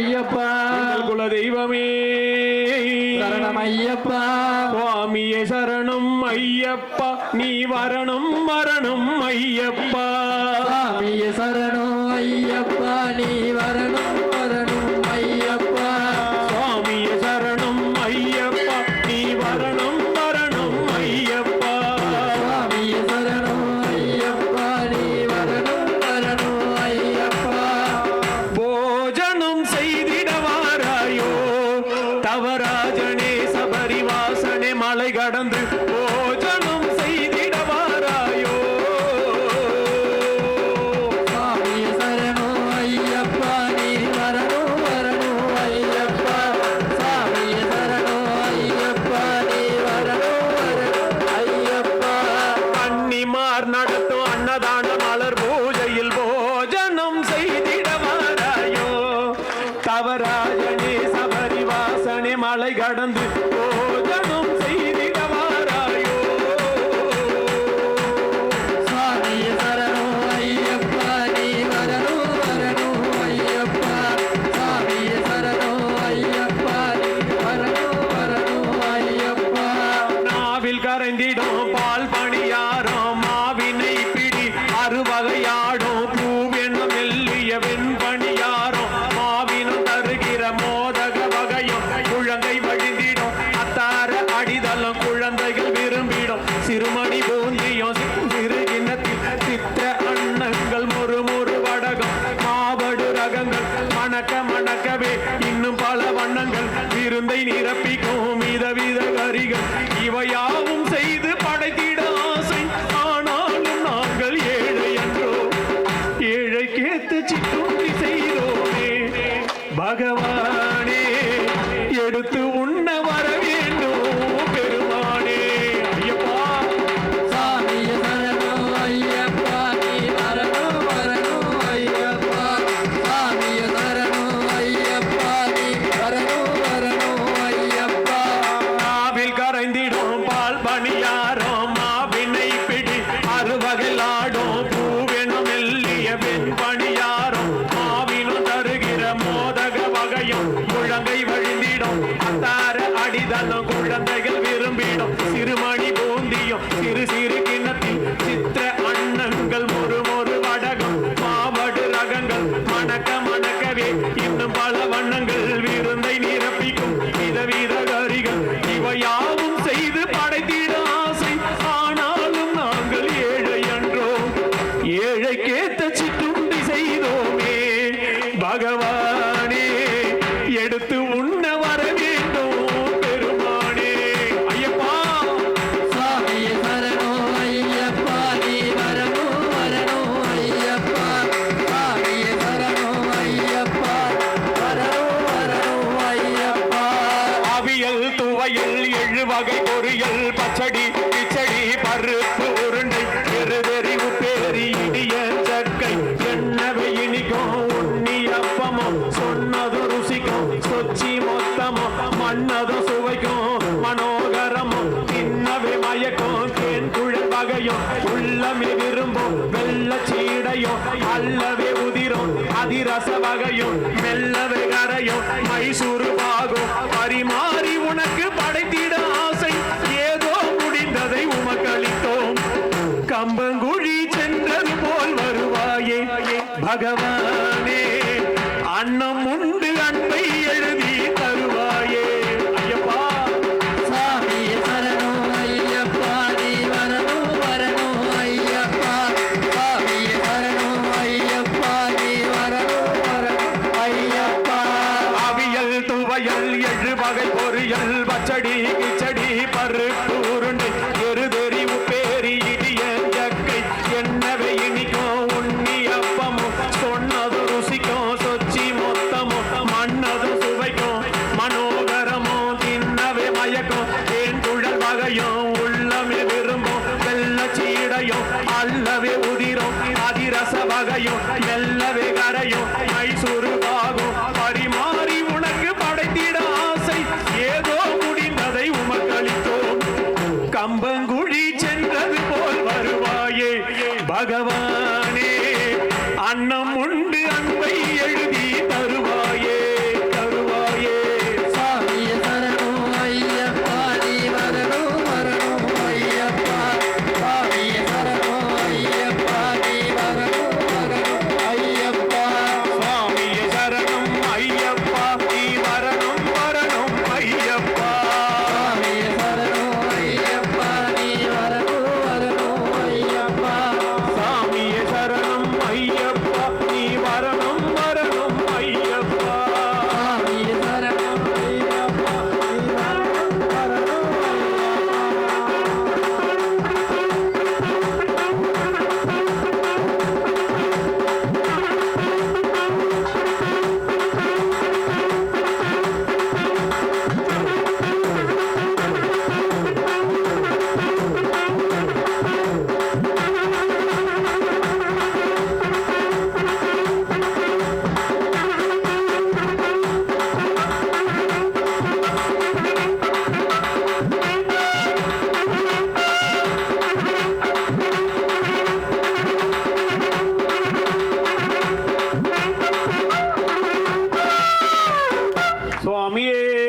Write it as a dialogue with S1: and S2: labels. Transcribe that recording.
S1: ஐயப்பா
S2: குல தெய்வமே
S1: சரணம் ஐயப்பா
S2: சுவாமியே சரணம் ஐயப்பா நீ வரணும் வரணும் ஐயப்பா
S1: சுவாமியே சரணம் ஐயப்பா நீ வரணும் வரணும் ஐயப்பா
S2: சுவாமியே சரணம் ஐயப்பா நீ வரணும் வரணும் ஐயப்பா
S1: சுவாமியே சரணம் ஐயப்பா நீ வரணும் வரணும் ஐயப்பா
S2: போஜனம் செய்திடவாராயோ தவராஜனே சபரிவாசனே மலை கடந்து போஜனம் செய்திடவாராயோ
S1: சுவாமியே சரணம் ஐயப்பா நீ வரணும் வரணும் ஐயப்பா சுவாமியே சரணம் ஐயப்பா நீ வரணும் வரணும் ஐயப்பா
S2: கன்னிமார் நடத்தும் அன்னதான மலர் பூஜையில் போஜனம் செய்திடவாராயோ தவராஜனே சபரிவாசனே மலை கடந்து போஜனம் செய்திடவாராயோ
S1: சுவாமியே சரணம் ஐயப்பா நீ வரணும் வரணும் ஐயப்பா சுவாமியே சரணம் ஐயப்பா நீ வரணும் வரணும் ஐயப்பா
S2: நாவில் கரைந்திடும் பால் பணியாரம் மாவினை பிடி அறுவகையாடும் பூவென மெல்லிய வெண்பணியாரம் மாவினும் தருகிற மோதக வகையும் குழந்தை வழிந்திடும் அத்தார அடிதளம் குழந்தைகள் விரும்பிடும் சிறுமணி பூந்தியும் சிறு கிண்ணத்தில் சித்திர அன்னங்கள் முறுமுறு வடகம் மாவடு ரகங்கள் மணக்க மணக்கவே இன்னும் பல வண்ணங்கள் விருந்தை நிரப்பிக்கும் விதவித கரிகள் இவையாவும் செய்து படைத்திட ஆசை ஆனாலும் நாங்கள் ஏழை என்றோ ஏழைக்கேத்து சிற்றுண்டி செய்தோமே பகவானே எடுத்து உண்ண வர வேண்டும் பெருமானே ஐயப்பா
S1: சுவாமியே சரணம் ஐயப்பா நீ வரணும் வரணும் ஐயப்பா சுவாமியே சரணம் ஐயப்பா நீ வரணும் வரணும் ஐயப்பா
S2: நாவில் கரைந்திடும் பால் பணியாரம் மாவினை பிடி அறுவகையில் ஆடும் பூவெனும் மெல்லிய வெண் பணியாரம் மாவினும் தருகிற மோதக வகையும் குழந்தை வழிந்திடும் அத்தார அடிதளம் குழந்தைகள் விரும்பிடும் சிறுமணி பூந்தியும் சிறு சிறு கிண்ணத்தில் சித்திர அன்னங்கள் முறுமுறு வடகம் மாவடு ரகங்கள் மணக்க மணக்கவே இன்னும் பல வண்ணங்கள் விருந்தை நிரப்பிக்கும் விதவித கரிகள் இவையாவும் செய்து படைத்திட ஆசை ஆனாலும் நாங்கள் ஏழை என்றோ ஏழைக்கேத்த சிற்றுண்டி செய்தோமே பகவானே எடுத்து உண்ண வர வேண்டும் பெருமானே ஐயப்பா
S1: சுவாமியே சரணம் ஐயப்பா நீ வரணும் வரணும் ஐயப்பா சுவாமியே சரணம் ஐயப்பா வரணும் வரணும் ஐயப்பா
S2: அவியல் துவையல் எழு வகை பொரியல் பச்சடி கிச்சடி பருப்பு உருண்டை பெருதெறி உப்பேரி இடிய சக்கை எண்ணவை இனிக்கும் உண்ணி அப்பமும் சொன்னது ருசிக்கும் சொச்சி மொத்தமும் மன்னதும் சுவைக்கும் மனோகரமும் தின்னவை மயக்கும் தேன் குழல் வகையும் உள்ளமே விரும்பும் வெள்ள சீடையும் அல்லவே உதிரும் அதிரச வகையும் மெல்லவே கரையும் மைசூரு பாகும் பரிமாறி உனக்கு படைத்திட ஆசை ஏதோ முடிந்ததை உமக்களித்தோம் கம்பங்குழி சென்றது போல் வருவாயே பகவானே அன்னம் உண்டு அன்பை எழுதி தருவாயே ஐயப்பா
S1: சுவாமியே சரணம் ஐயப்பா நீ வரணும் வரணும் ஐயப்பா சுவாமியே சரணம் ஐயப்பா நீ வரணும் வரணும் ஐயப்பா
S2: அவியல் துவையல் எழு வகை பொரியல் பச்சடி கிச்சடி